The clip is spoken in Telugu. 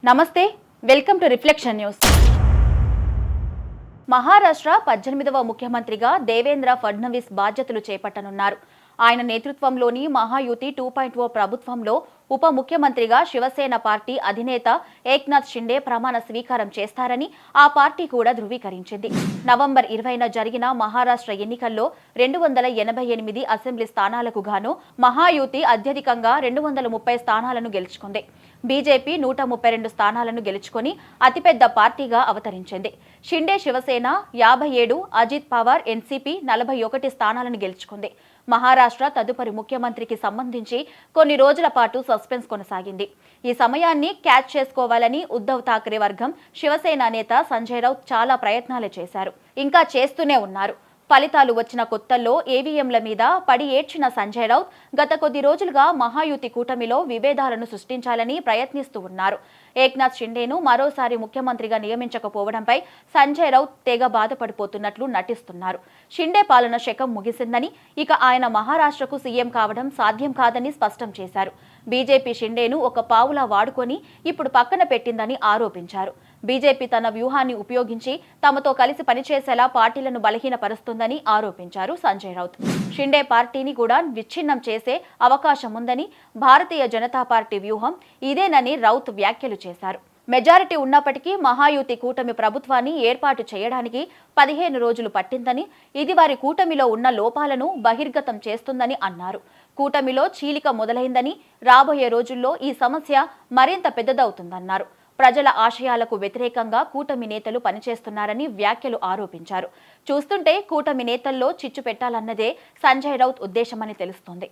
నమస్తే, welcome to reflection news. Maharashtra 18వ ముఖ్యమంత్రిగా దేవేంద్ర ఫడ్నవీస్ బాధ్యతలు చేపట్టనున్నారు. ఆయన నేతృత్వంలోని మహాయుతి 2.0 ప్రభుత్వంలో ఉప ముఖ్యమంత్రిగా శివసేన పార్టీ అధినేత ఏక్నాథ్ షిండే ప్రమాణ స్వీకారం చేస్తారని ఆ పార్టీ కూడా ధృవీకరించింది. నవంబర్ 20న జరిగిన మహారాష్ట్ర ఎన్నికల్లో 288 అసెంబ్లీ స్థానాలకు గాను మహాయుతి అత్యధికంగా 230 స్థానాలను గెలుచుకుంది. బీజేపీ 132 స్థానాలను గెలుచుకొని అతిపెద్ద పార్టీగా అవతరించింది. షిండే శివసేన 57, అజిత్ పవార్ ఎన్సీపీ 41 స్థానాలను గెలుచుకుంది. మహారాష్ట్ర తదుపరి ముఖ్యమంత్రికి సంబంధించి కొన్ని రోజుల పాటు సస్పెన్స్ కొనసాగింది. ఈ సమయాన్ని క్యాచ్ చేసుకోవాలని ఉద్ధవ్ ఠాక్రే వర్గం, శివసేన నేత సంజయ్ రౌత్ చాలా ప్రయత్నాలు చేశారు, ఇంకా చేస్తూనే ఉన్నారు. ఫలితాలు వచ్చిన కొత్తల్లో ఏవీఎంల మీద పడి ఏడ్చిన సంజయ్ రౌత్ గత కొద్ది రోజులుగా మహాయుతి కూటమిలో విభేదాలను సృష్టించాలని ప్రయత్నిస్తూ ఉన్నారు. ఏక్నాథ్ షిండేను మరోసారి ముఖ్యమంత్రిగా నియమించకపోవడంపై సంజయ్ రౌత్ తెగ బాధపడిపోతున్నట్లు నటిస్తున్నారు. షిండే పాలన శకం ముగిసిందని, ఇక ఆయన మహారాష్ట్రకు సీఎం కావడం సాధ్యం కాదని స్పష్టం చేశారు. బీజేపీ షిండేను ఒక పావులా వాడుకొని ఇప్పుడు పక్కన పెట్టిందని ఆరోపించారు. బీజేపీ తన వ్యూహాన్ని ఉపయోగించి తమతో కలిసి పనిచేసేలా పార్టీలను బలహీనపరుస్తుందని ఆరోపించారు సంజయ్ రౌత్. షిండే పార్టీని కూడా విచ్ఛిన్నం చేసే అవకాశం ఉందని, భారతీయ జనతా పార్టీ వ్యూహం ఇదేనని రౌత్ వ్యాఖ్యలు చేశారు. మెజారిటీ ఉన్నప్పటికీ మహాయుతి కూటమి ప్రభుత్వాన్ని ఏర్పాటు చేయడానికి 15 రోజులు పట్టిందని, ఇది వారి కూటమిలో ఉన్న లోపాలను బహిర్గతం చేస్తుందని అన్నారు. కూటమిలో చీలిక మొదలైందని, రాబోయే రోజుల్లో ఈ సమస్య మరింత పెద్దదవుతుందన్నారు. ప్రజల ఆశయాలకు వ్యతిరేకంగా కూటమి నేతలు పనిచేస్తున్నారని వ్యాఖ్యలు ఆరోపించారు. చూస్తుంటే కూటమి నేతల్లో చిచ్చు పెట్టాలన్నదే సంజయ్ రౌత్ ఉద్దేశమని తెలుస్తోంది.